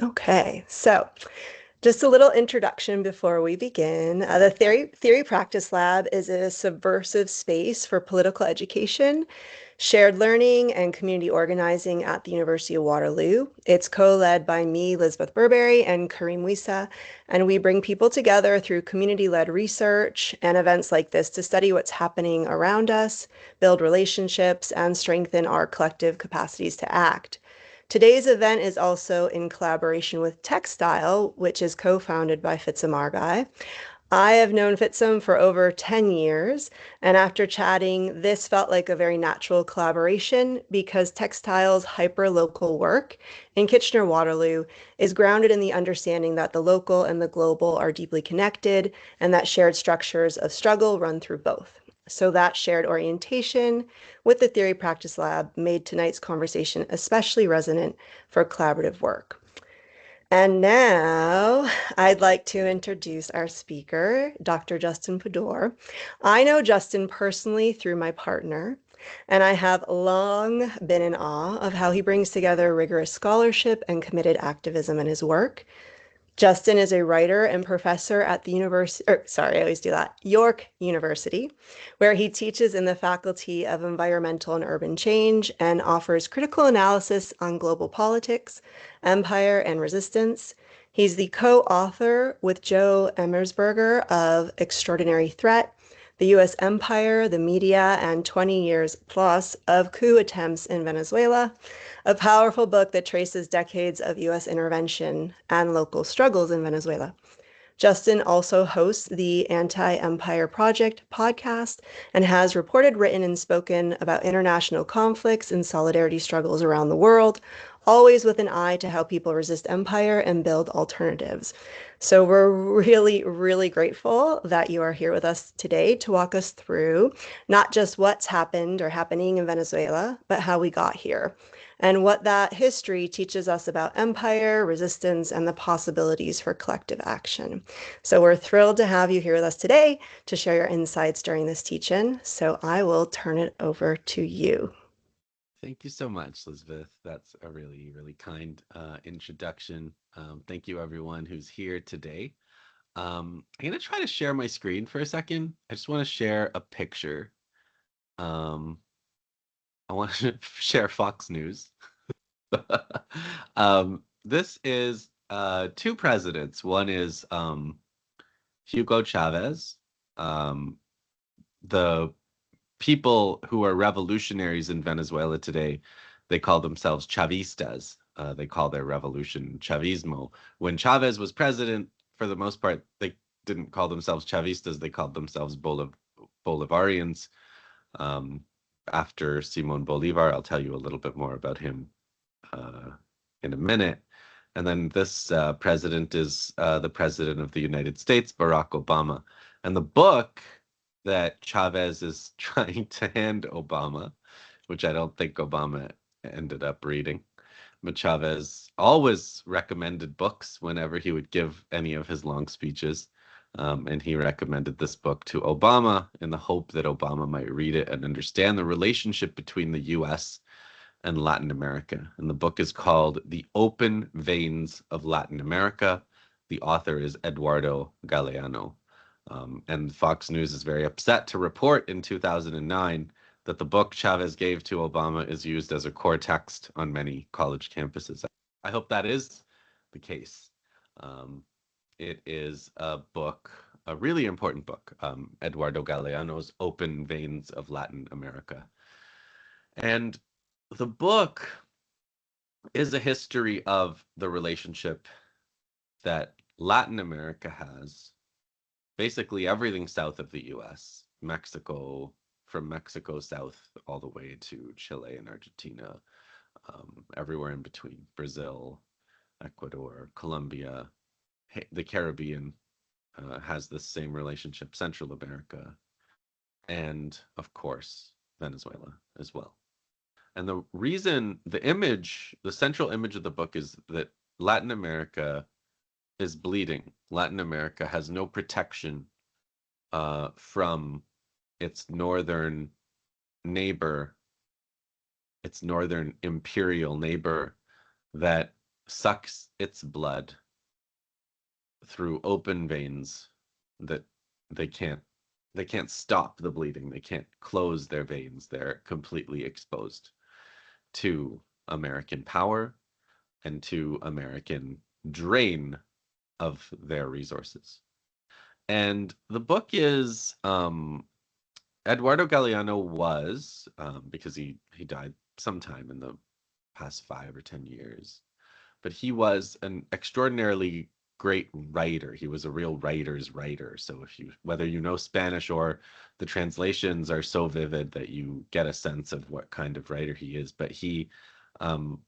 Okay, so just a little introduction before we begin. The Theory Practice Lab is a subversive space for political education, shared learning, and community organizing at the University of Waterloo. It's co-led by me, Elizabeth Burberry, and Kareem Wisa, and we bring people together through community-led research and events like this to study what's happening around us, build relationships, and strengthen our collective capacities to act. Today's event is also in collaboration with Textile, which is co-founded by Fitzamargai. I have known Fitzum for over 10 years, and after chatting, this felt like a very natural collaboration because Textile's hyper-local work in Kitchener-Waterloo is grounded in the understanding that the local and the global are deeply connected and that shared structures of struggle run through both. So that shared orientation with the Theory Practice Lab made tonight's conversation especially resonant for collaborative work. And now I'd like to introduce our speaker, Dr. Justin Podur. I know Justin personally through my partner, and I have long been in awe of how he brings together rigorous scholarship and committed activism in his work. Justin is a writer and professor at the I always do that, York University, where he teaches in the Faculty of Environmental and Urban Change and offers critical analysis on global politics, empire, and resistance. He's the co-author with Joe Emersberger of Extraordinary Threat, the U.S. Empire, the Media, and 20 Years Plus of Coup Attempts in Venezuela, a powerful book that traces decades of U.S. intervention and local struggles in Venezuela. Justin also hosts the Anti-Empire Project podcast and has reported, written, and spoken about international conflicts and solidarity struggles around the world, always with an eye to how people resist empire and build alternatives. So we're really, really grateful that you are here with us today to walk us through not just what's happened or happening in Venezuela, but how we got here and what that history teaches us about empire, resistance, and the possibilities for collective action. So we're thrilled to have you here with us today to share your insights during this teach-in. So I will turn it over to you. Thank you so much, Elizabeth. That's a really, really kind introduction. Thank you, everyone who's here today. I'm going to try to share my screen for a second. I just want to share a picture. Um, I want to share Fox News. This is two presidents. One is Hugo Chavez. Um, the people who are revolutionaries in Venezuela today, they call themselves Chavistas. They call their revolution Chavismo. When Chavez was president, for the most part, they didn't call themselves Chavistas. They called themselves Bolivarians. Um, After Simon Bolivar, I'll tell you a little bit more about him uh, in a minute. And then this president is the president of the United States, Barack Obama. And the book that Chavez is trying to hand Obama, which I don't think Obama ended up reading, but Chavez always recommended books whenever he would give any of his long speeches. And he recommended this book to Obama in the hope that Obama might read it and understand the relationship between the US and Latin America. And the book is called The Open Veins of Latin America. The author is Eduardo Galeano. And Fox News is very upset to report in 2009 that the book Chavez gave to Obama is used as a core text on many college campuses. I hope that is the case. Um, it is a book, a really important book, Eduardo Galeano's Open Veins of Latin America. And the book is a history of the relationship that Latin America has, basically everything south of the US, Mexico, from Mexico south all the way to Chile and Argentina, everywhere in between, Brazil, Ecuador, Colombia, the Caribbean has this same relationship, Central America, and of course, Venezuela as well. And the reason, the central image of the book is that Latin America is bleeding. Latin America has no protection from its northern neighbor, its northern imperial neighbor that sucks its blood through open veins that they can't stop the bleeding. They can't close their veins. They're completely exposed to American power and to American drain of their resources. And the book is Eduardo Galeano was, because he died sometime in the past 5 or 10 years, but he was an extraordinarily great writer. He was a real writer's writer. So if you, whether you know Spanish or the translations are so vivid that you get a sense of what kind of writer he is, but um,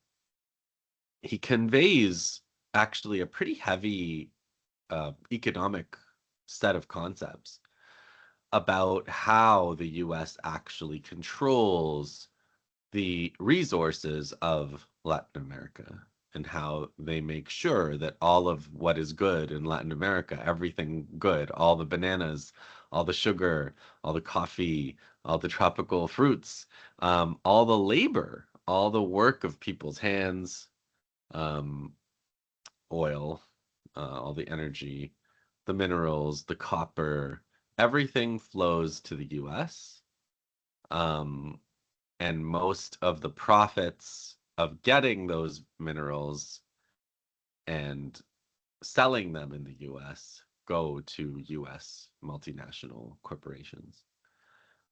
he conveys actually a pretty heavy economic set of concepts about how the US actually controls the resources of Latin America and how they make sure that all of what is good in Latin America, everything good, all the bananas, all the sugar, all the coffee, all the tropical fruits, all the labor, all the work of people's hands, um, oil, all the energy, the minerals, the copper, everything flows to the US. Um, and most of the profits of getting those minerals and selling them in the US go to US multinational corporations.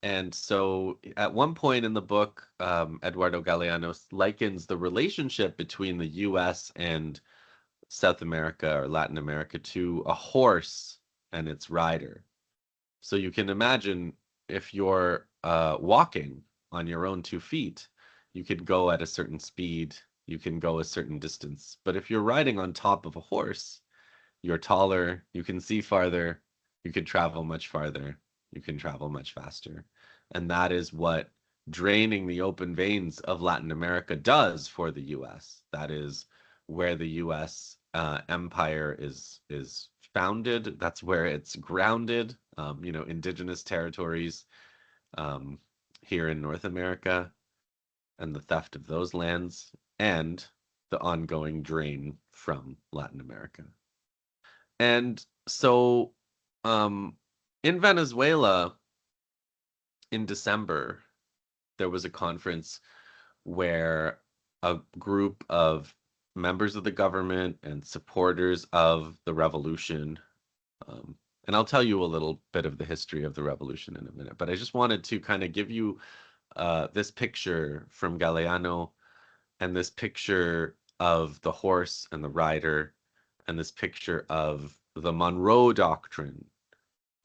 And so at one point in the book, Eduardo Galeano likens the relationship between the US and South America or Latin America to a horse and its rider. So you can imagine if you're walking on your own 2 feet, you could go at a certain speed, you can go a certain distance. But if you're riding on top of a horse, you're taller, you can see farther, you can travel much farther, you can travel much faster. And that is what draining the open veins of Latin America does for the US. That is where the US empire is founded. That's where it's grounded. Indigenous territories um, here in North America and the theft of those lands and the ongoing drain from Latin America. And so in Venezuela in December, there was a conference where a group of members of the government and supporters of the revolution, and I'll tell you a little bit of the history of the revolution in a minute, but I just wanted to kind of give you this picture from Galeano and this picture of the horse and the rider and this picture of the Monroe Doctrine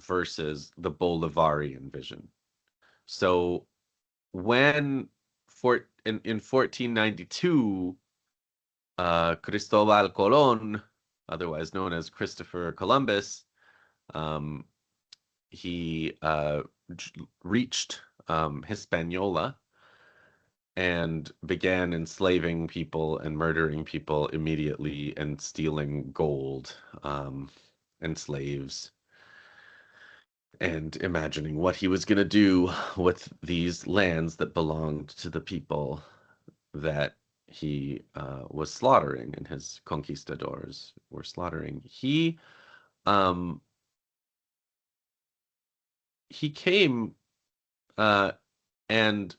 versus the Bolivarian vision. So when in 1492, Cristobal Colon, otherwise known as Christopher Columbus, he reached Hispaniola and began enslaving people and murdering people immediately and stealing gold and slaves and imagining what he was going to do with these lands that belonged to the people that he was slaughtering and his conquistadors were slaughtering. He came and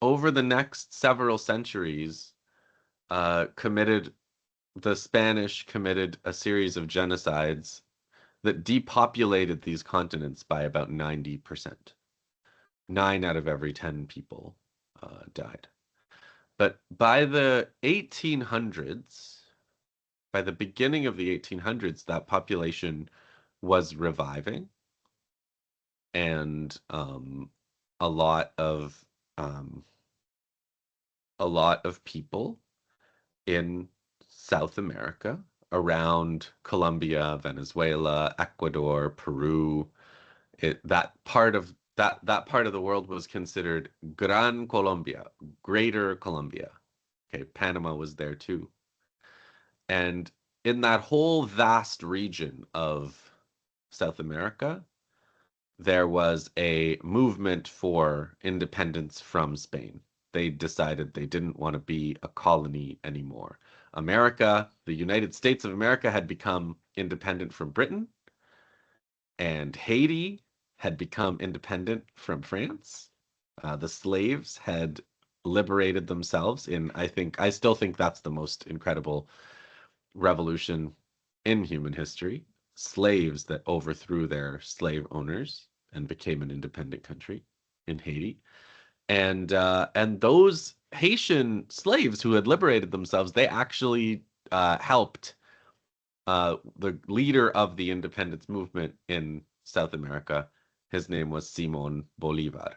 over the next several centuries the Spanish committed a series of genocides that depopulated these continents by about 90%. 9 out of every 10 people died. But by the 1800s, by the beginning of the 1800s, that population was reviving, and a lot of people in South America, around Colombia, Venezuela, Ecuador, Peru, that part of the world was considered Gran Colombia, Greater Colombia. Okay, Panama was there too. And in that whole vast region of South America, there was a movement for independence from Spain. they decided they didn't want to be a colony anymore. America, the United States of America, had become independent from Britain, and Haiti had become independent from France. The slaves had liberated themselves in, I still think that's the most incredible revolution in human history. Slaves that overthrew their slave owners and became an independent country in Haiti. And those Haitian slaves who had liberated themselves, they actually helped the leader of the independence movement in South America. His name was Simon Bolivar,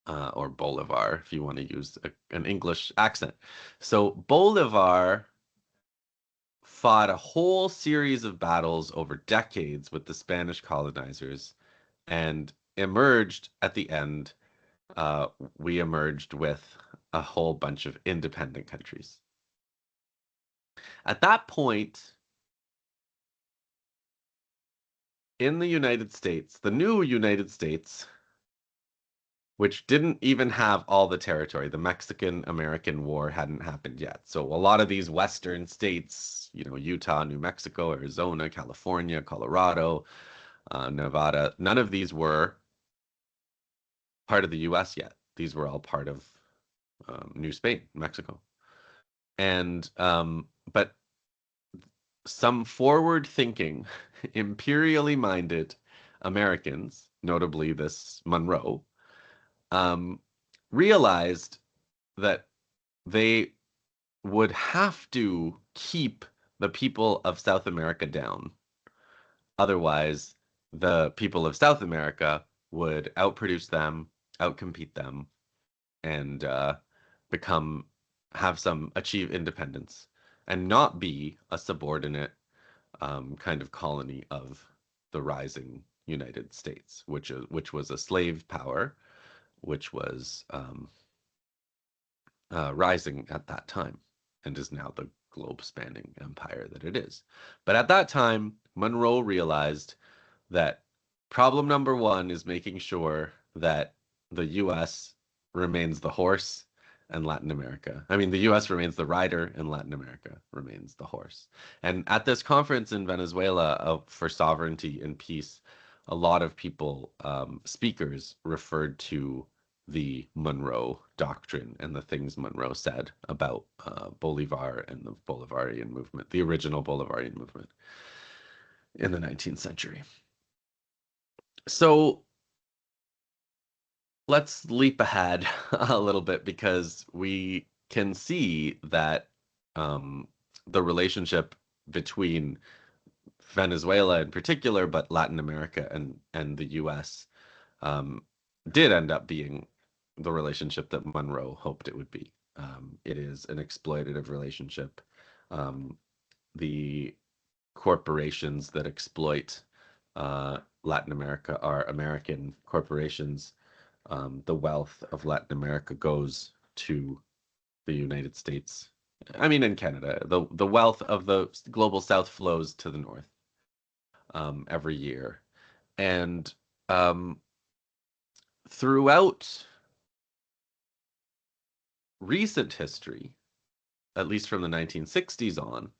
or Bolivar, if you want to use an English accent. So Bolivar fought a whole series of battles over decades with the Spanish colonizers and emerged at the end. We emerged with a whole bunch of independent countries. At that point, in the United States, the new United States, which didn't even have all the territory, the Mexican-American War hadn't happened yet. So a lot of these Western states, Utah, New Mexico, Arizona, California, Colorado, Nevada, none of these were part of the U.S. yet. These were all part of New Spain, Mexico. And but some forward-thinking, imperially minded Americans, notably this Monroe, realized that they would have to keep the people of South America down. Otherwise, the people of South America would outproduce them, outcompete them, and achieve independence and not be a subordinate kind of colony of the rising United States, which was a slave power, which was rising at that time and is now the globe-spanning empire that it is. But at that time, Monroe realized that problem number one is making sure that the U.S. remains the horse and Latin America. I mean, the U.S. remains the rider and Latin America remains the horse. And at this conference in Venezuela for sovereignty and peace, a lot of people, speakers, referred to the Monroe Doctrine and the things Monroe said about Bolivar and the Bolivarian movement, the original Bolivarian movement in the 19th century. So let's leap ahead a little bit because we can see that the relationship between Venezuela in particular, but Latin America and the U.S. Did end up being the relationship that Monroe hoped it would be. It is an exploitative relationship. The corporations that exploit Latin America are American corporations. The wealth of Latin America goes to the United States. I mean, in Canada, the wealth of the global South flows to the North every year. And throughout recent history, at least from the 1960s on,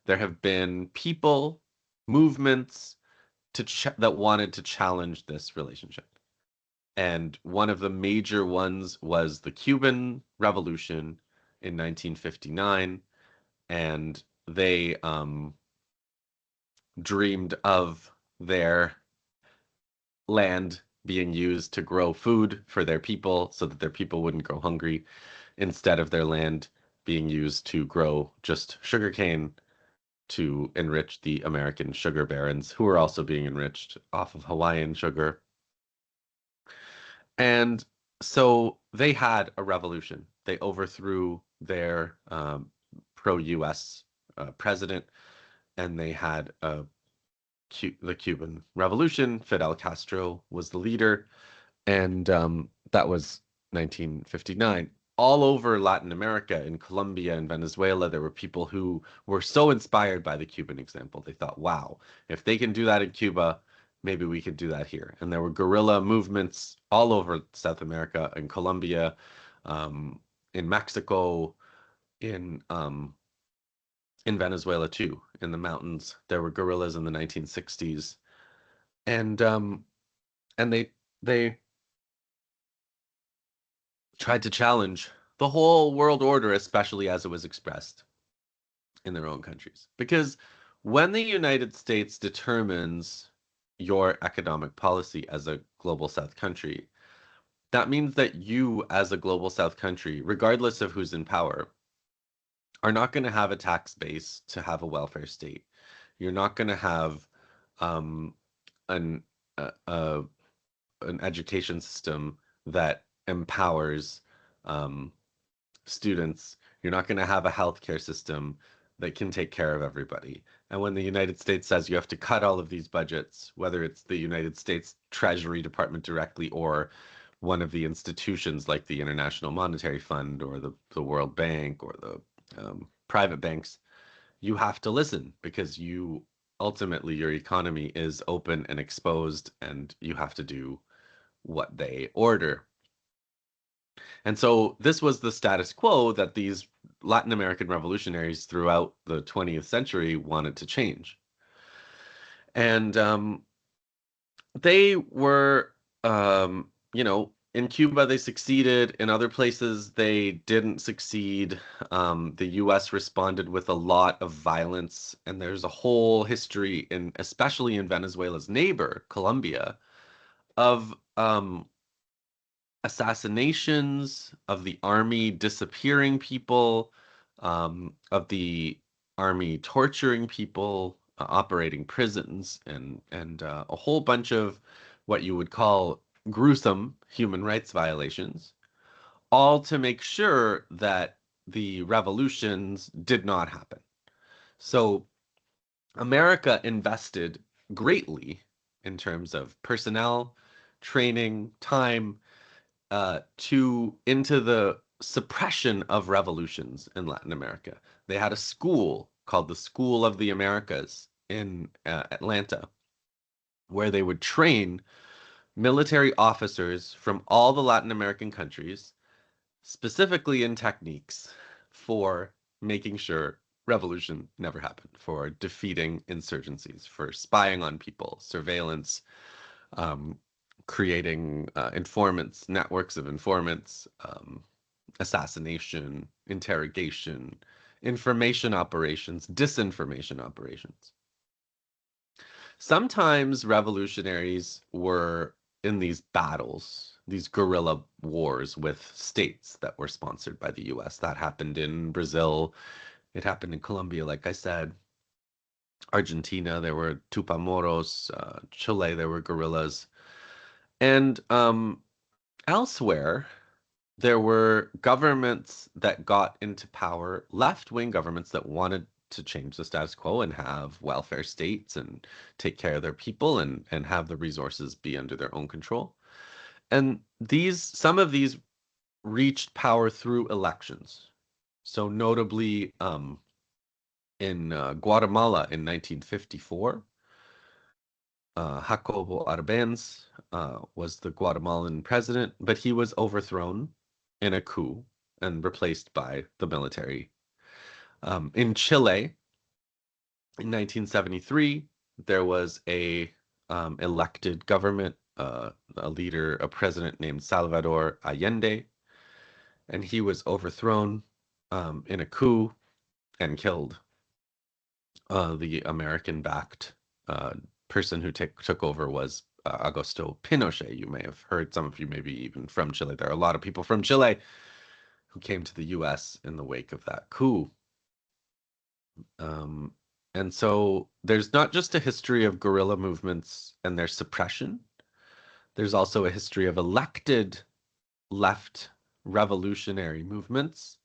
there have been people, movements that wanted to challenge this relationship. And one of the major ones was the Cuban Revolution in 1959. And they dreamed of their land being used to grow food for their people so that their people wouldn't go hungry, instead of their land being used to grow just sugarcane to enrich the American sugar barons, who were also being enriched off of Hawaiian sugar. And so they had a revolution. They overthrew their pro-US president, and they had the Cuban Revolution. Fidel Castro was the leader, and that was 1959. All over Latin America, in Colombia and Venezuela, there were people who were so inspired by the Cuban example. They thought, wow, if they can do that in Cuba, maybe we could do that here. And there were guerrilla movements all over South America and Colombia. in Mexico, in Venezuela too, in the mountains. There were guerrillas in the 1960s, and they tried to challenge the whole world order, especially as it was expressed in their own countries. Because when the United States determines your economic policy as a global South country, that means that you, as a global South country, regardless of who's in power, are not going to have a tax base to have a welfare state. You're not going to have um, an an education system that empowers um, students. You're not going to have a healthcare system that can take care of everybody. And when the United States says you have to cut all of these budgets, whether it's the United States Treasury Department directly or one of the institutions like the International Monetary Fund or the World Bank or the private banks, you have to listen because you ultimately your economy is open and exposed and you have to do what they order. And so this was the status quo that these Latin American revolutionaries throughout the 20th century wanted to change. And they were, in Cuba, they succeeded. In other places, they didn't succeed. The US responded with a lot of violence. And there's a whole history, especially in Venezuela's neighbor, Colombia, of assassinations, of the army disappearing people, of the army torturing people, operating prisons, and a whole bunch of what you would call gruesome human rights violations, all to make sure that the revolutions did not happen. So America invested greatly in terms of personnel, training, time, into the suppression of revolutions in Latin America. They had a school called the School of the Americas in Atlanta, where they would train military officers from all the Latin American countries, specifically in techniques for making sure revolution never happened, for defeating insurgencies, for spying on people, surveillance, um, creating informants, networks of informants, assassination, interrogation, information operations, disinformation operations. Sometimes revolutionaries were in these battles, these guerrilla wars with states that were sponsored by the US. That happened in Brazil. It happened in Colombia, like I said. Argentina, there were Tupamoros. Chile, there were guerrillas. And elsewhere, there were governments that got into power, left-wing governments that wanted to change the status quo and have welfare states and take care of their people and have the resources be under their own control. And some of these reached power through elections. So notably, in Guatemala in 1954, Jacobo Arbenz was the Guatemalan president, but he was overthrown in a coup and replaced by the military. In Chile, in 1973, there was a elected government, a leader, a president named Salvador Allende, and he was overthrown in a coup and killed. The American-backed person who took over was Augusto Pinochet. You may have heard, some of you maybe even from Chile. There are a lot of people from Chile who came to the US in the wake of that coup. And so there's not just a history of guerrilla movements and their suppression. There's also a history of elected left revolutionary movements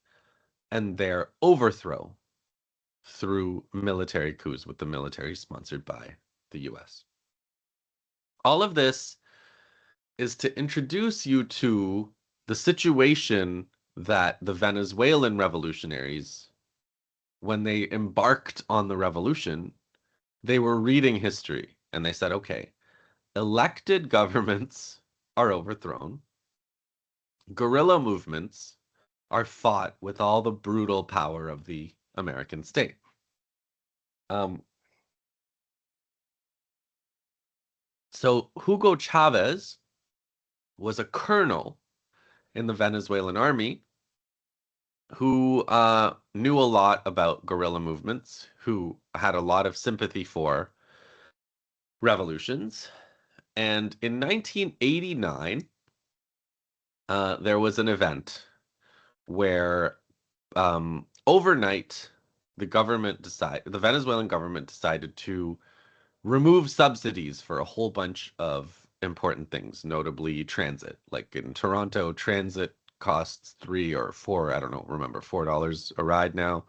and their overthrow through military coups with the military sponsored by the US. All of this is to introduce you to the situation that the Venezuelan revolutionaries, when they embarked on the revolution, they were reading history and they said, okay, elected governments are overthrown guerrilla movements are fought with all the brutal power of the American state. So Hugo Chavez was a colonel in the Venezuelan army who knew a lot about guerrilla movements, who had a lot of sympathy for revolutions. And in 1989, there was an event where overnight the Venezuelan government decided to remove subsidies for a whole bunch of important things, notably transit. Like in Toronto, transit costs $3 or $4, I don't know, remember, $4 a ride now.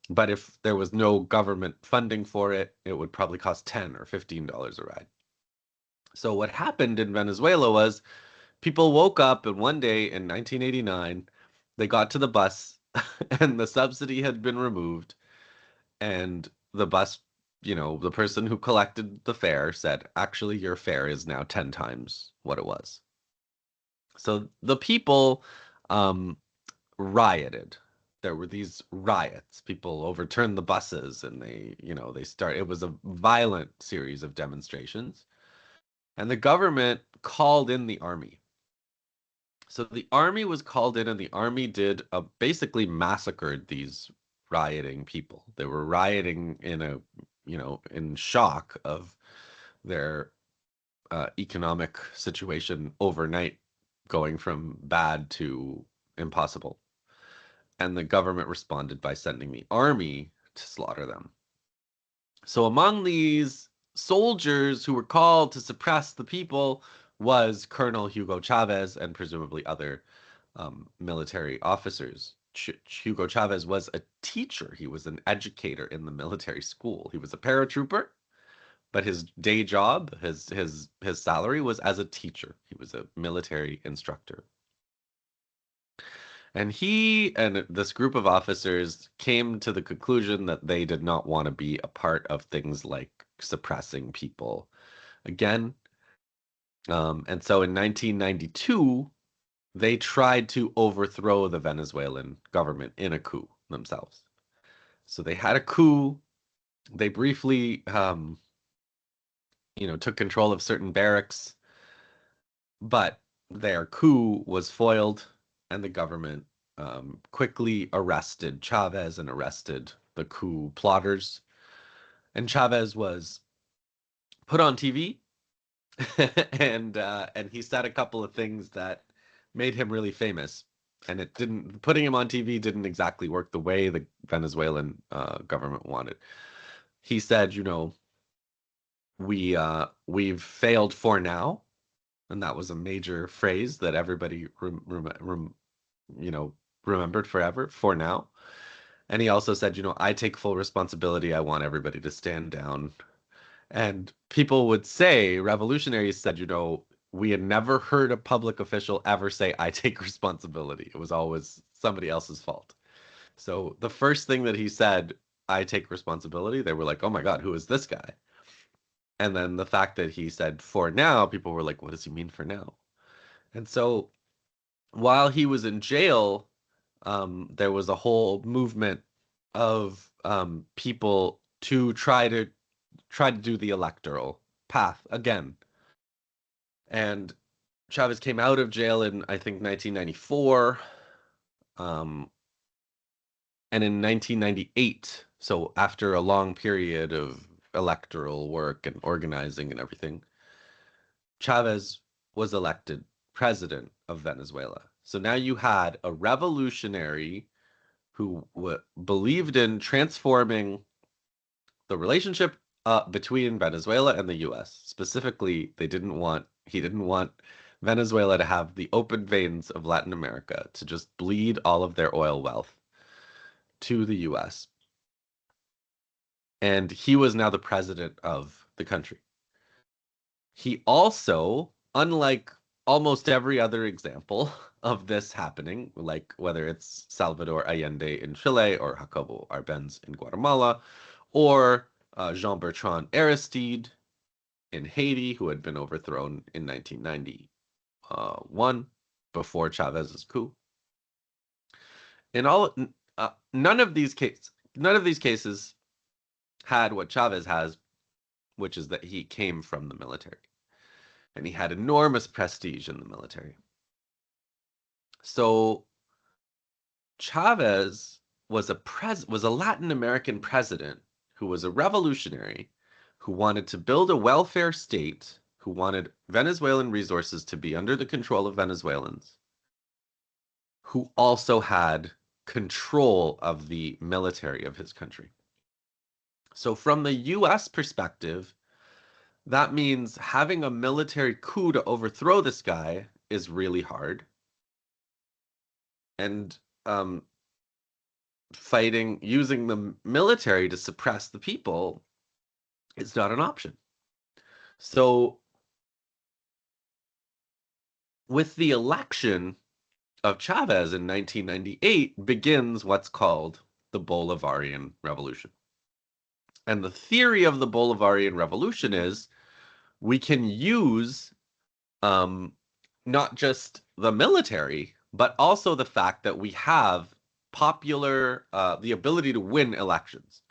But if there was no government funding for it, it would probably cost $10 or $15 a ride. So what happened in Venezuela was people woke up and one day in 1989, they got to the bus and the subsidy had been removed and the bus, the person who collected the fare said, actually, your fare is now 10 times what it was. So the people rioted. There were these riots. People overturned the buses and it was a violent series of demonstrations. And the government called in the army. So the army was called in and the army basically massacred these rioting people. They were rioting in shock of their economic situation overnight going from bad to impossible. And the government responded by sending the army to slaughter them. So among these soldiers who were called to suppress the people was Colonel Hugo Chavez and presumably other military officers. Hugo Chavez was a teacher. He was an educator in the military school. He was a paratrooper, but his day job, his salary was as a teacher. He was a military instructor. And he and this group of officers came to the conclusion that they did not want to be a part of things like suppressing people again. And so in 1992, they tried to overthrow the Venezuelan government in a coup themselves. So they had a coup. They briefly, took control of certain barracks, but their coup was foiled, and the government quickly arrested Chavez and arrested the coup plotters. And Chavez was put on TV, and he said a couple of things that made him really famous. And putting him on TV didn't exactly work the way the Venezuelan government wanted. He said, we've failed for now, and that was a major phrase that everybody remembered forever, for now. And he also said, I take full responsibility. I want everybody to stand down. And people would say, revolutionaries said, we had never heard a public official ever say, I take responsibility. It was always somebody else's fault. So the first thing that he said, I take responsibility, they were like, oh my God, who is this guy? And then the fact that he said for now, people were like, what does he mean for now? And so while he was in jail, there was a whole movement of people to try to do the electoral path again. And Chavez came out of jail in, I think, 1994. And in 1998, so after a long period of electoral work and organizing and everything, Chavez was elected president of Venezuela. So now you had a revolutionary who believed in transforming the relationship between Venezuela and the U.S. Specifically, he didn't want Venezuela to have the open veins of Latin America to just bleed all of their oil wealth to the U.S. And he was now the president of the country. He also, unlike almost every other example of this happening, like whether it's Salvador Allende in Chile or Jacobo Arbenz in Guatemala, or Jean-Bertrand Aristide in Haiti, who had been overthrown in 1991, before Chavez's coup. In all, none of these cases had what Chavez has, which is that he came from the military, and he had enormous prestige in the military. So Chavez was a Latin American president who was a revolutionary who wanted to build a welfare state, who wanted Venezuelan resources to be under the control of Venezuelans, who also had control of the military of his country. So from the US perspective, that means having a military coup to overthrow this guy is really hard. And using the military to suppress the people is not an option. So with the election of Chavez in 1998 begins what's called the Bolivarian Revolution. And the theory of the Bolivarian Revolution is we can use not just the military, but also the fact that we have the ability to win elections.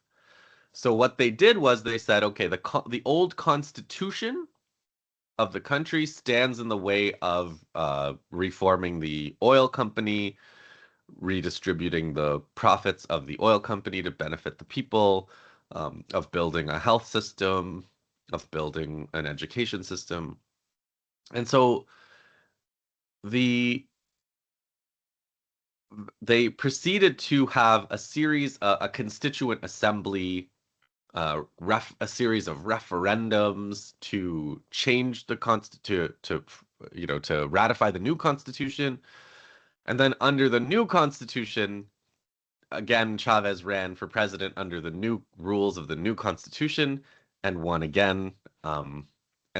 So what they did was they said, okay, the old constitution of the country stands in the way of reforming the oil company, redistributing the profits of the oil company to benefit the people, of building a health system, of building an education system. And so they proceeded to have a constituent assembly, a series of referendums to change the to ratify the new constitution. And then under the new constitution, again, Chavez ran for president under the new rules of the new constitution and won again. And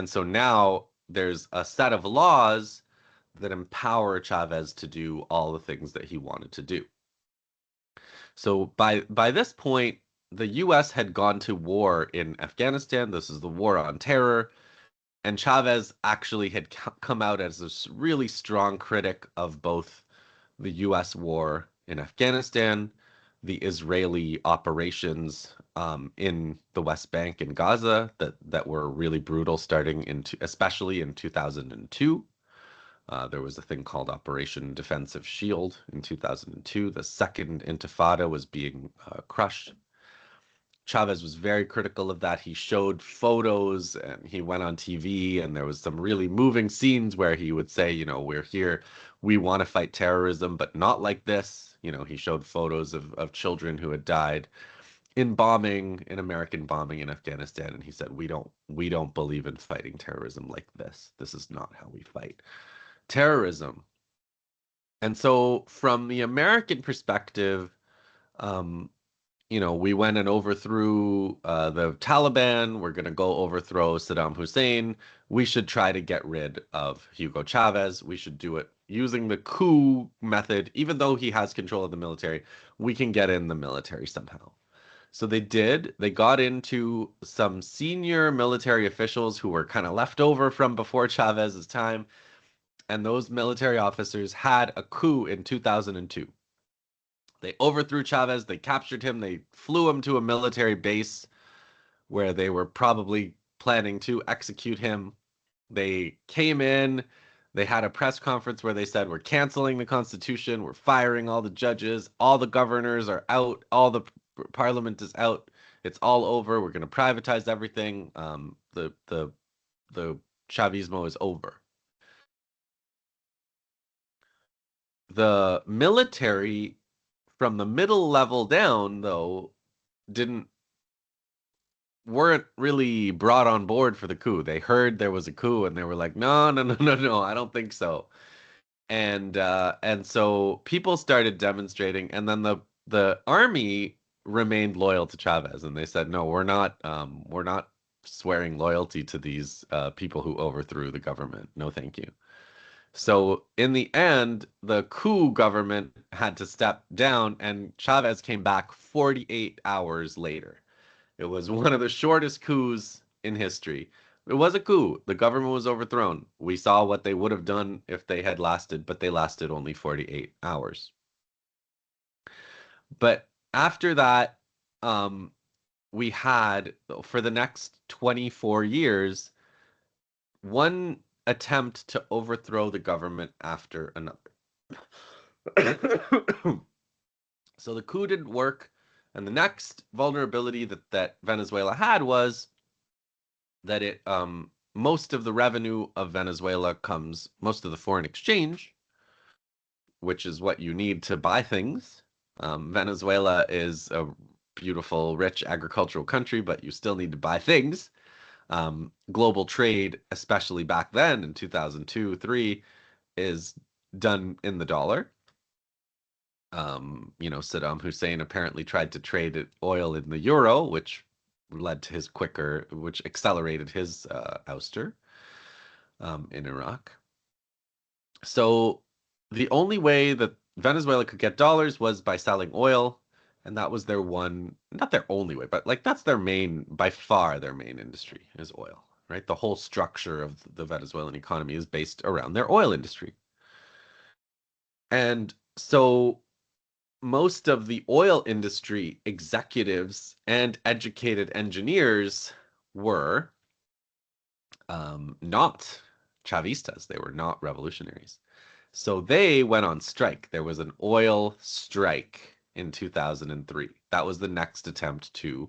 so now there's a set of laws that empower Chavez to do all the things that he wanted to do. So by this point, the US had gone to war in Afghanistan. This is the war on terror. And Chavez actually had come out as a really strong critic of both the US war in Afghanistan, the Israeli operations in the West Bank and Gaza that were really brutal, especially in 2002. There was a thing called Operation Defensive Shield in 2002. The second Intifada was being crushed. Chavez was very critical of that. He showed photos and he went on TV, and there was some really moving scenes where he would say, we're here, we want to fight terrorism, but not like this. He showed photos of children who had died in American bombing in Afghanistan, and he said, we don't believe in fighting terrorism like this. This is not how we fight terrorism. And so from the American perspective, we went and overthrew the Taliban. We're going to go overthrow Saddam Hussein. We should try to get rid of Hugo Chavez. We should do it using the coup method. Even though he has control of the military, we can get in the military somehow. So they did. They got into some senior military officials who were kind of left over from before Chavez's time. And those military officers had a coup in 2002. They overthrew Chavez, they captured him, they flew him to a military base where they were probably planning to execute him. They came in, they had a press conference where they said, we're canceling the Constitution, we're firing all the judges, all the governors are out, all the parliament is out, it's all over, we're going to privatize everything, the Chavismo is over. The military from the middle level down, though, weren't really brought on board for the coup. They heard there was a coup and they were like, no, I don't think so. And so people started demonstrating, and then the army remained loyal to Chavez, and they said, no, we're not swearing loyalty to these people who overthrew the government. No, thank you. So in the end, the coup government had to step down, and Chavez came back 48 hours later. It was one of the shortest coups in history. It was a coup. The government was overthrown. We saw what they would have done if they had lasted, but they lasted only 48 hours. But after that, um, we had, for the next 24 years, one attempt to overthrow the government after another. So the coup didn't work. And the next vulnerability that Venezuela had was that most of the revenue of Venezuela comes, most of the foreign exchange, which is what you need to buy things. Venezuela is a beautiful, rich agricultural country, but you still need to buy things. Global trade, especially back then in 2002, 3, is done in the dollar. Saddam Hussein apparently tried to trade oil in the euro, which accelerated his ouster in Iraq. So the only way that Venezuela could get dollars was by selling oil, and that was not their only way, but like that's by far their main industry is oil, right? The whole structure of the Venezuelan economy is based around their oil industry. And so most of the oil industry executives and educated engineers were not Chavistas. They were not revolutionaries. So they went on strike. There was an oil strike in 2003. That was the next attempt to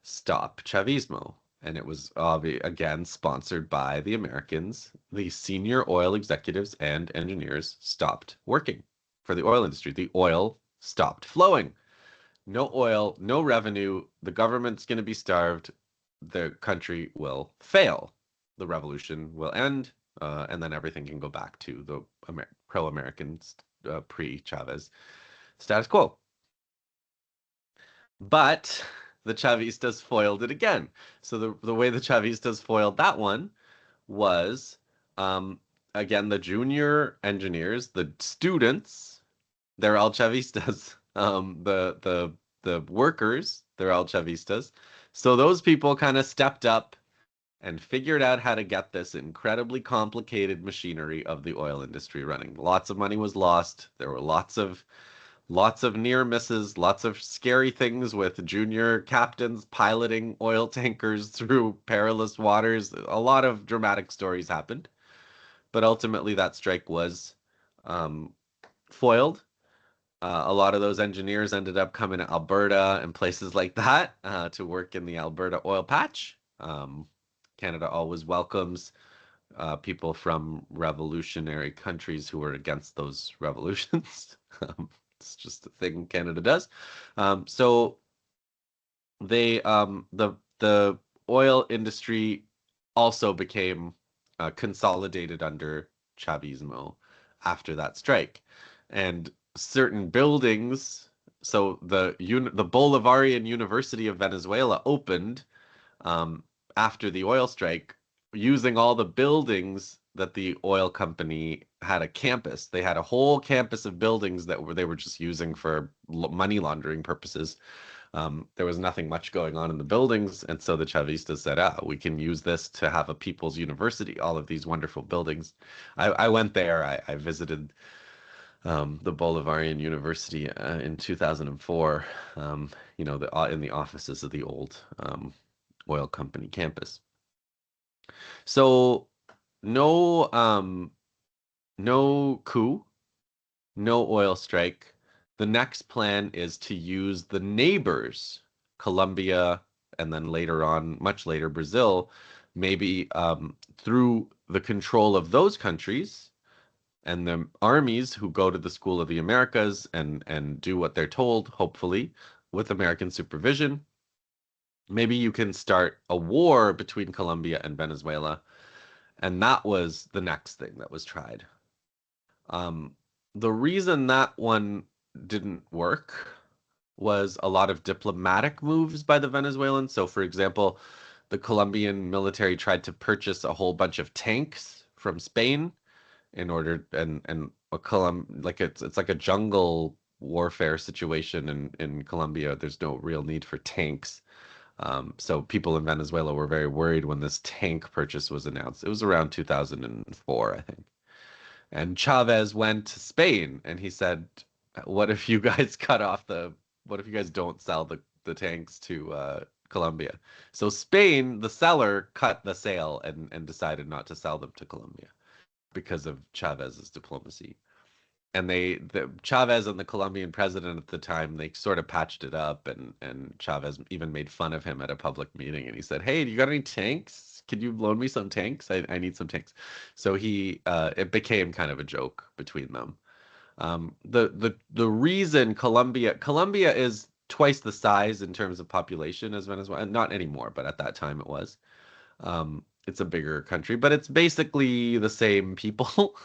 stop Chavismo. And it was again sponsored by the Americans. The senior oil executives and engineers stopped working for the oil industry. The oil stopped flowing. No oil, no revenue. The government's going to be starved. The country will fail. The revolution will end, and then everything can go back to the pro-American, pre-Chavez status quo. But the Chavistas foiled it again. So the way the Chavistas foiled that one was, again, the junior engineers, the students, they're all Chavistas. The workers, they're all Chavistas. So those people kind of stepped up and figured out how to get this incredibly complicated machinery of the oil industry running. Lots of money was lost. There were lots of near misses, lots of scary things with junior captains piloting oil tankers through perilous waters. A lot of dramatic stories happened, but ultimately that strike was foiled. A lot of those engineers ended up coming to Alberta and places like that to work in the Alberta oil patch. Canada always welcomes people from revolutionary countries who are against those revolutions. It's just a thing Canada does. So the oil industry also became consolidated under Chavismo after that strike, and certain buildings. So the Bolivarian University of Venezuela opened after the oil strike, using all the buildings that the oil company had a campus. They had a whole campus of buildings they were just using for money laundering purposes. There was nothing much going on in the buildings, and so the Chavistas said, we can use this to have a people's university, all of these wonderful buildings. I went there. I visited the Bolivarian University in 2004, in the offices of the old oil company campus. So no coup, no oil strike. The next plan is to use the neighbors, Colombia, and then later on, much later, Brazil, maybe through the control of those countries and the armies who go to the School of the Americas and do what they're told, hopefully, with American supervision. Maybe you can start a war between Colombia and Venezuela. And that was the next thing that was tried. The reason that one didn't work was a lot of diplomatic moves by the Venezuelans. So, for example, the Colombian military tried to purchase a whole bunch of tanks from Spain in order and it's like a jungle warfare situation in Colombia. There's no real need for tanks. So people in Venezuela were very worried when this tank purchase was announced. It was around 2004, I think. And Chavez went to Spain and he said, "What if you guys cut off the? What if you guys don't sell the tanks to Colombia?" So Spain, the seller, cut the sale and decided not to sell them to Colombia because of Chavez's diplomacy. And Chavez and the Colombian president at the time, they sort of patched it up, and Chavez even made fun of him at a public meeting, and he said, "Hey, do you got any tanks? Could you loan me some tanks? I need some tanks." So it became kind of a joke between them. The reason Colombia is twice the size in terms of population as Venezuela, not anymore, but at that time it was. It's a bigger country, but it's basically the same people.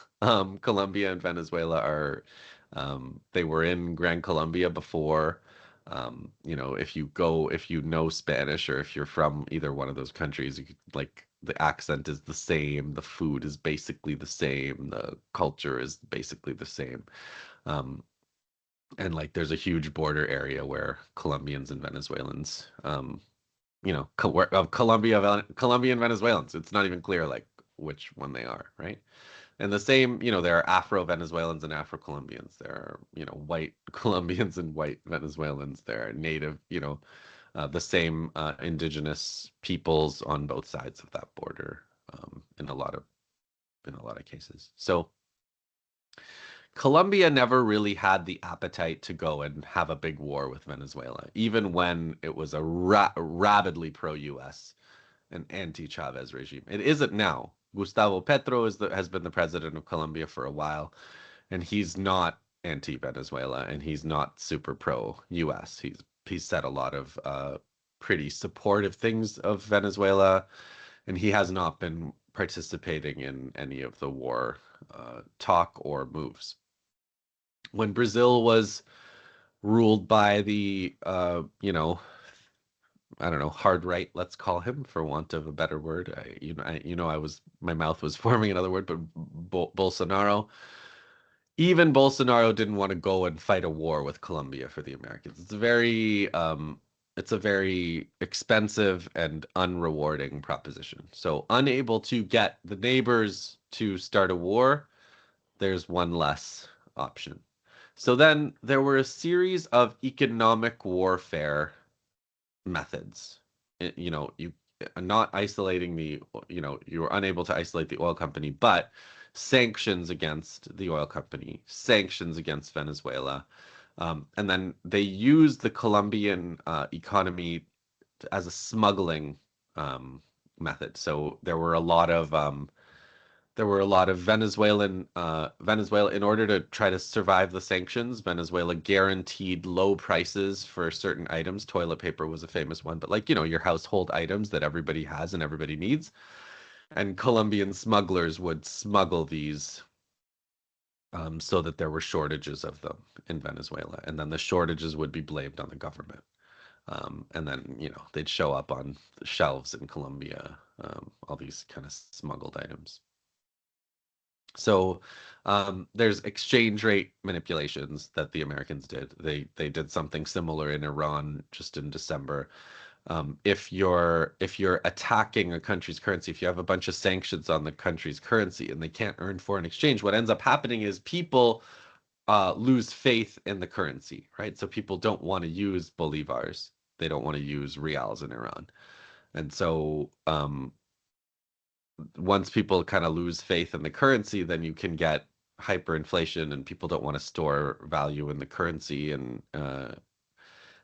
Colombia and Venezuela they were in Gran Colombia before. If you know Spanish or if you're from either one of those countries, like the accent is the same, the food is basically the same, the culture is basically the same. Um, and like there's a huge border area where Colombians and Venezuelans of Colombian Venezuelans. It's not even clear like which one they are, right? And the same, there are Afro-Venezuelans and Afro-Colombians. There are, white Colombians and white Venezuelans. There are native, the same indigenous peoples on both sides of that border, in a lot of cases. So Colombia never really had the appetite to go and have a big war with Venezuela, even when it was a rabidly pro-US and anti-Chavez regime. It isn't now. Gustavo Petro has been the president of Colombia for a while, and he's not anti-Venezuela, and he's not super pro-US. He's said a lot of pretty supportive things of Venezuela, and he has not been participating in any of the war talk or moves. When Brazil was ruled by the I don't know, hard right, let's call him, for want of a better word. My mouth was forming another word, but Bolsonaro. Even Bolsonaro didn't want to go and fight a war with Colombia for the Americans. It's a very expensive and unrewarding proposition. So unable to get the neighbors to start a war, there's one less option. So then there were a series of economic warfare methods. You not isolating you were unable to isolate the oil company, but sanctions against the oil company, sanctions against Venezuela. And then they used the Colombian economy as a smuggling method. So there were a lot of Venezuela, in order to try to survive the sanctions, Venezuela guaranteed low prices for certain items. Toilet paper was a famous one, but like, your household items that everybody has and everybody needs. And Colombian smugglers would smuggle these so that there were shortages of them in Venezuela. And then the shortages would be blamed on the government. And then, they'd show up on the shelves in Colombia, all these kind of smuggled items. So there's exchange rate manipulations that the Americans did. They did something similar in Iran just in December. If you're attacking a country's currency, if you have a bunch of sanctions on the country's currency and they can't earn foreign exchange, what ends up happening is people lose faith in the currency, right? So people don't want to use bolivars. They don't want to use reals in Iran. And so once people kind of lose faith in the currency, then you can get hyperinflation and people don't want to store value in the currency, and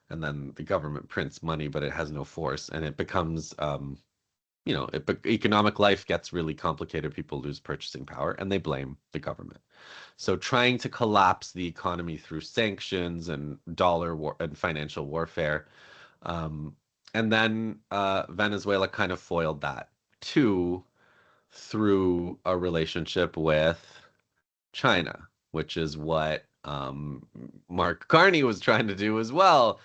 then the government prints money, but it has no force, and it becomes economic life gets really complicated. People lose purchasing power and they blame the government. So trying to collapse the economy through sanctions and dollar war and financial warfare. And then Venezuela kind of foiled that too, through a relationship with China, which is what Mark Carney was trying to do as well.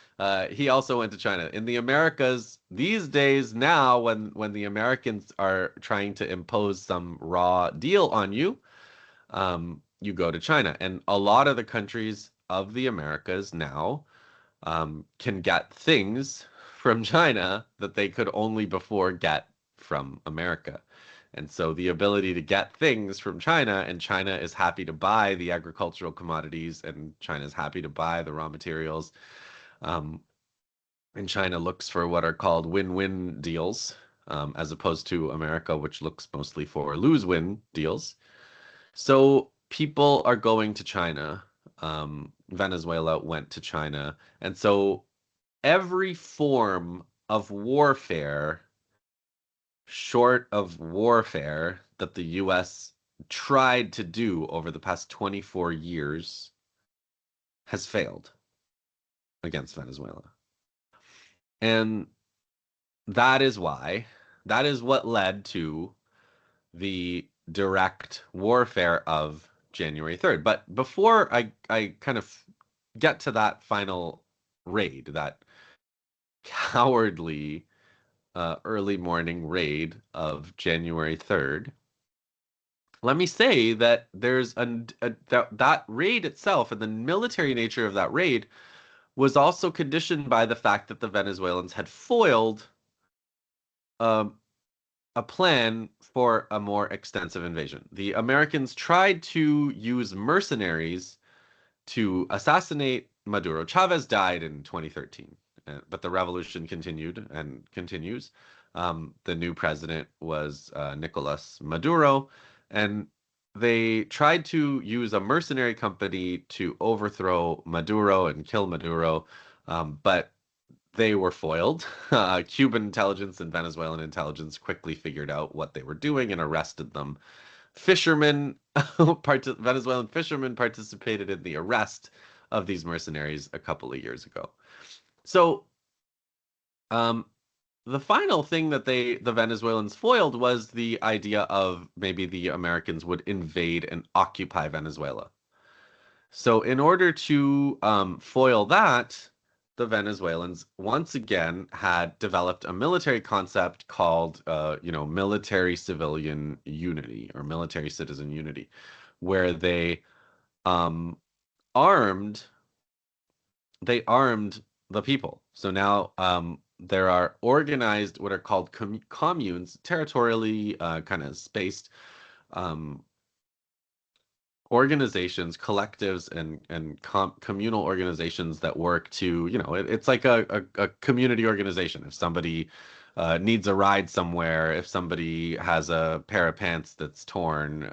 He also went to China. In the Americas these days, now when the Americans are trying to impose some raw deal on you, you go to China. And a lot of the countries of the Americas now can get things from China that they could only before get from America. And so the ability to get things from China, and China is happy to buy the agricultural commodities, and China is happy to buy the raw materials. Um, and China looks for what are called win-win deals, as opposed to America, which looks mostly for lose-win deals. So people are going to China. Venezuela went to China. And so every form of warfare, short of warfare, that the US tried to do over the past 24 years has failed against Venezuela. And that is why, that is what led to the direct warfare of January 3rd. But before I kind of get to that final raid, that cowardly early morning raid of January 3rd, let me say that there's that raid itself and the military nature of that raid was also conditioned by the fact that the Venezuelans had foiled um, a plan for a more extensive invasion. The Americans tried to use mercenaries to assassinate Maduro. Chavez died in 2013, but the revolution continued and continues. The new president was Nicolas Maduro, and they tried to use a mercenary company to overthrow Maduro and kill Maduro, but they were foiled. Cuban intelligence and Venezuelan intelligence quickly figured out what they were doing and arrested them. Fishermen, Venezuelan fishermen participated in the arrest of these mercenaries a couple of years ago. So, the final thing that the Venezuelans foiled was the idea of maybe the Americans would invade and occupy Venezuela. So, in order to foil that, the Venezuelans once again had developed a military concept called, military civilian unity or military citizen unity, where um, armed armed the people. So now there are organized what are called communes, territorially kind of spaced um, organizations, collectives, and communal organizations that work to, it's like a community organization. If somebody needs a ride somewhere, if somebody has a pair of pants that's torn,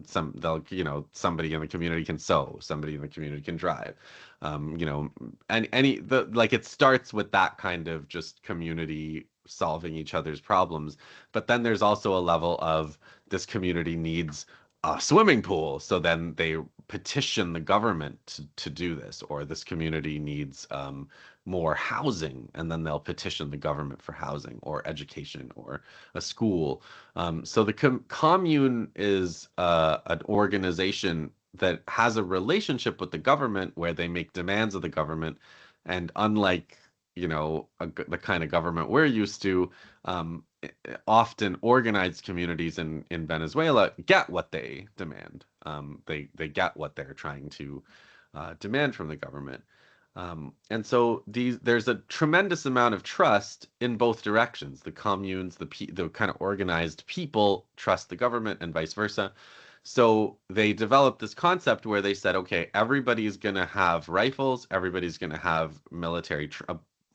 somebody in the community can sew, somebody in the community can drive. And it starts with that kind of just community solving each other's problems. But then there's also a level of this community needs a swimming pool. So then they petition the government to do this, or this community needs more housing, and then they'll petition the government for housing or education or a school. So the commune is an organization that has a relationship with the government where they make demands of the government. And unlike, the kind of government we're used to, often organized communities in Venezuela get what they demand. They get what they're trying to demand from the government. And so there's a tremendous amount of trust in both directions. The communes, the kind of organized people trust the government and vice versa. So they developed this concept where they said, okay, everybody's going to have rifles, everybody's going to have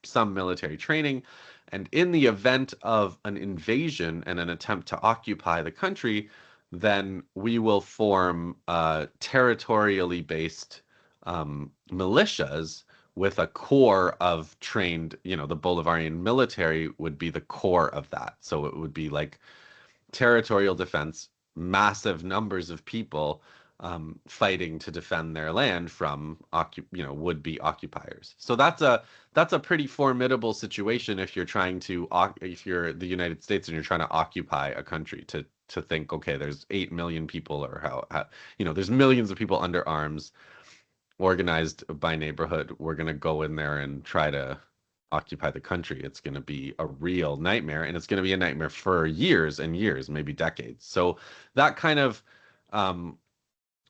some military training, and in the event of an invasion and an attempt to occupy the country, then we will form territorially based militias with a core of trained, the Bolivarian military would be the core of that. So it would be like territorial defense, massive numbers of people fighting to defend their land from would-be occupiers. So that's a pretty formidable situation if you're if you're the United States and you're trying to occupy a country, to think, okay, there's 8 million people, or how there's millions of people under arms, organized by neighborhood. We're going to go in there and try to occupy the country. It's going to be a real nightmare, and it's going to be a nightmare for years and years, maybe decades. So that kind of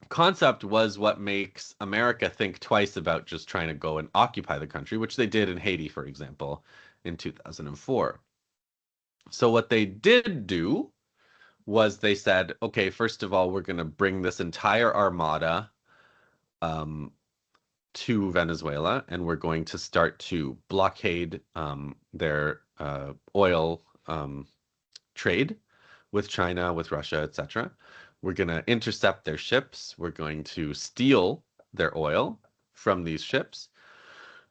concept was what makes America think twice about just trying to go and occupy the country, which they did in Haiti, for example, in 2004. So what they did do was they said, okay, first of all, we're going to bring this entire armada um, to Venezuela, and we're going to start to blockade their oil trade with China, with Russia, etc. We're going to intercept their ships. We're going to steal their oil from these ships,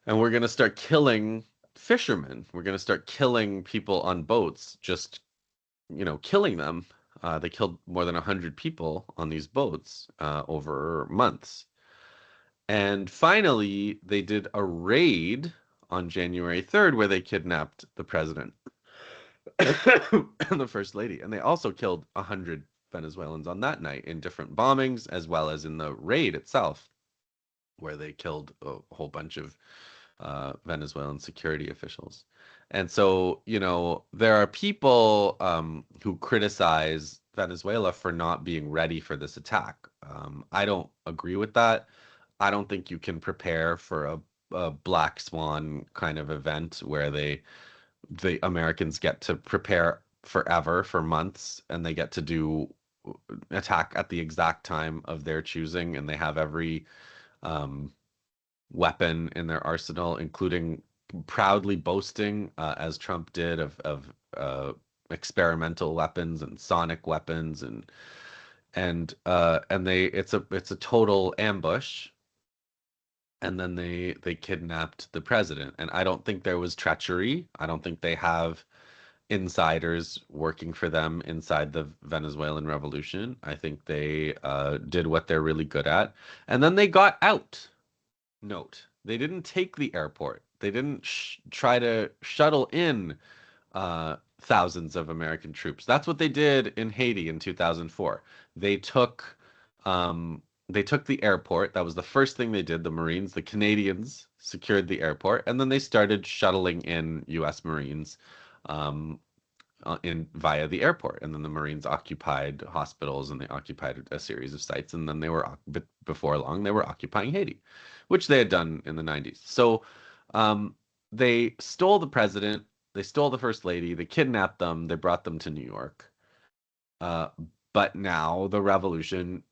and we're going to start killing fishermen. We're going to start killing people on boats, just, killing them. They killed more than 100 people on these boats over months. And finally, they did a raid on January 3rd where they kidnapped the president and the first lady. And they also killed 100 Venezuelans on that night in different bombings, as well as in the raid itself, where they killed a whole bunch of Venezuelan security officials. And so, there are people who criticize Venezuela for not being ready for this attack. I don't agree with that. I don't think you can prepare for a black swan kind of event where the Americans get to prepare forever for months, and they get to do attack at the exact time of their choosing, and they have every um, weapon in their arsenal, including proudly boasting, as Trump did, of experimental weapons and sonic weapons, and it's a total ambush. And then they kidnapped the president. And I don't think there was treachery. I don't think they have insiders working for them inside the Venezuelan Revolution. I think they did what they're really good at. And then they got out. Note, they didn't take the airport. They didn't try to shuttle in thousands of American troops. That's what they did in Haiti in 2004. They took they took the airport. That was the first thing they did. The Marines, the Canadians secured the airport, and then they started shuttling in U.S. Marines um, in via the airport. And then the Marines occupied hospitals and they occupied a series of sites. And then before long, they were occupying Haiti, which they had done in the 90s. So they stole the president. They stole the first lady. They kidnapped them. They brought them to New York. But now the revolution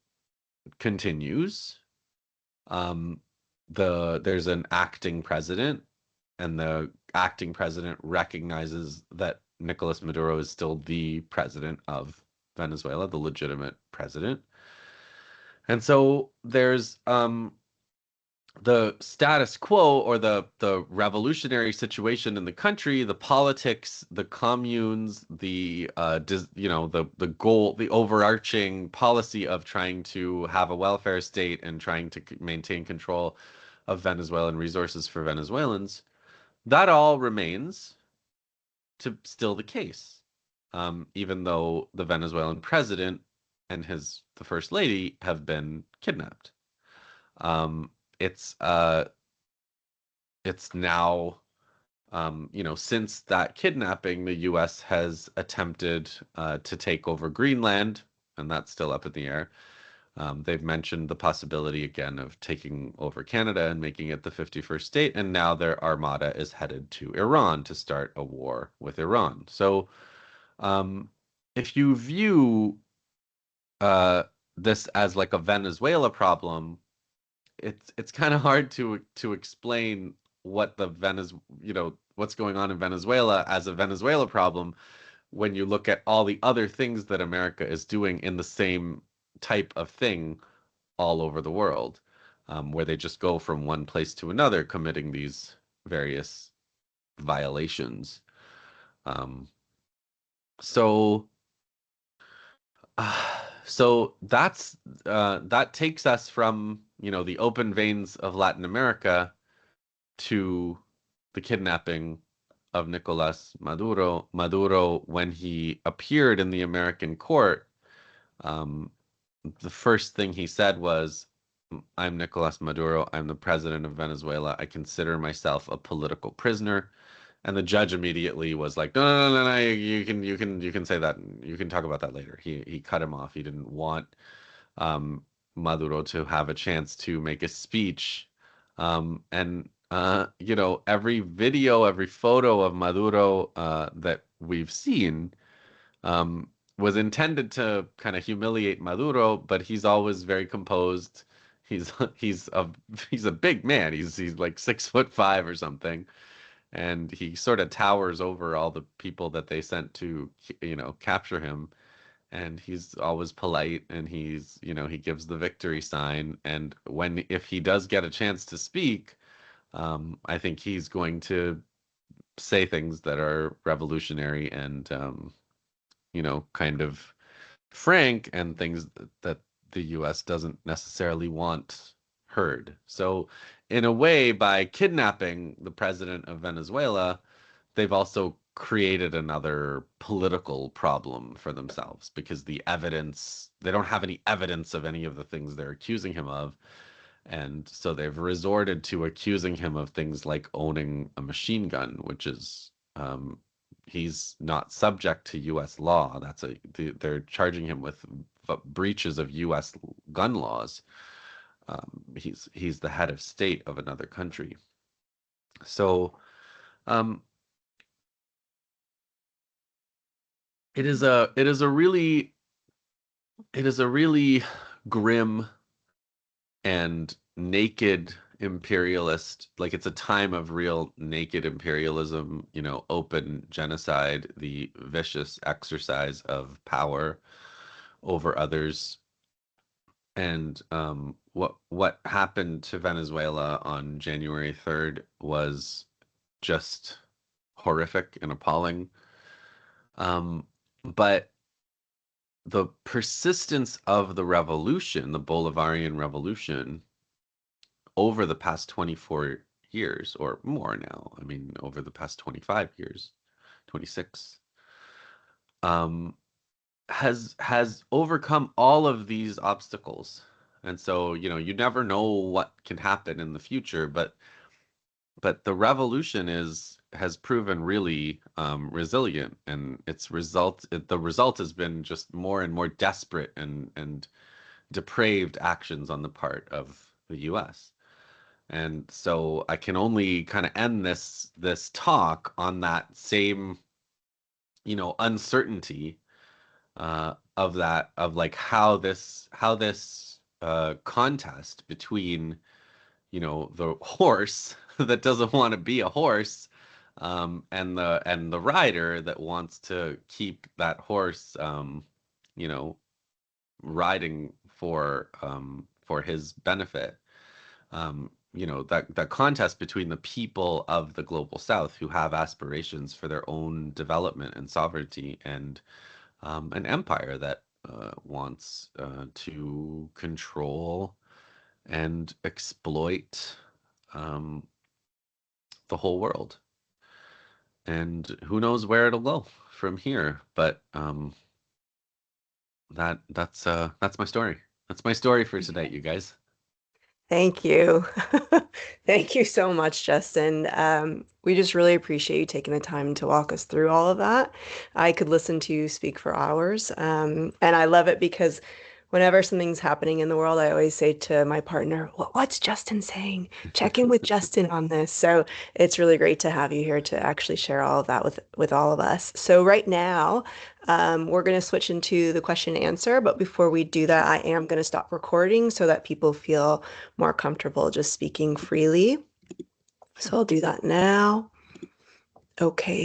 continues. There's an acting president, and the acting president recognizes that Nicolas Maduro is still the president of Venezuela, the legitimate president. And so there's the status quo, or the revolutionary situation in the country, the politics, the communes, the goal, the overarching policy of trying to have a welfare state and trying to maintain control of Venezuelan resources for Venezuelans. That all remains to still the case, even though the Venezuelan president and the first lady have been kidnapped. It's now, since that kidnapping, the U.S. has attempted to take over Greenland, and that's still up in the air. They've mentioned the possibility again of taking over Canada and making it the 51st state, and now their armada is headed to Iran to start a war with Iran. So, if you view this as like a Venezuela problem, it's kind of hard to explain what's going on in Venezuela as a Venezuela problem when you look at all the other things that America is doing in the same type of thing all over the world, where they just go from one place to another committing these various violations. So so that takes us from, the open veins of Latin America to the kidnapping of Nicolas Maduro. Maduro, when he appeared in the American court, the first thing he said was, "I'm Nicolas Maduro. I'm the president of Venezuela. I consider myself a political prisoner." And the judge immediately was like, "No, no, no, no, no. You can say that. You can talk about that later." He cut him off. He didn't want Maduro to have a chance to make a speech. And every video, every photo of Maduro that we've seen um, was intended to kind of humiliate Maduro, but he's always very composed. He's he's a he's a big man. He's like 6'5" or something, and he sort of towers over all the people that they sent to capture him. And he's always polite, and he gives the victory sign. And if he does get a chance to speak, I think he's going to say things that are revolutionary and kind of frank, and things that the US doesn't necessarily want heard. So, in a way, by kidnapping the president of Venezuela, they've also created another political problem for themselves, because they don't have any evidence of any of the things they're accusing him of. And so they've resorted to accusing him of things like owning a machine gun, which is he's not subject to U.S. law. They're charging him with breaches of U.S. gun laws. He's the head of state of another country. So it is a really grim and naked imperialist, like, it's a time of real naked imperialism, open genocide, the vicious exercise of power over others. And what happened to Venezuela on January 3rd was just horrific and appalling. But the persistence of the revolution, the Bolivarian Revolution, over the past 24 years or more now, I mean, over the past 25 years, 26, has overcome all of these obstacles. And so, you never know what can happen in the future, but the revolution has proven really resilient, and the result has been just more and more desperate and depraved actions on the part of the US. And so I can only kind of end this talk on that same uncertainty of like how this contest between the horse that doesn't want to be a horse, and the rider that wants to keep that horse riding for his benefit. That contest between the people of the global South, who have aspirations for their own development and sovereignty, and an empire that wants to control and exploit the whole world. And who knows where it'll go from here, but that's my story. That's my story for tonight, you guys. Thank you. Thank you so much, Justin. We just really appreciate you taking the time to walk us through all of that. I could listen to you speak for hours. And I love it because whenever something's happening in the world, I always say to my partner, what's Justin saying? Check in with Justin on this. So it's really great to have you here to actually share all of that with all of us. So right now, we're going to switch into the question and answer. But before we do that, I am going to stop recording so that people feel more comfortable just speaking freely. So I'll do that now. Okay.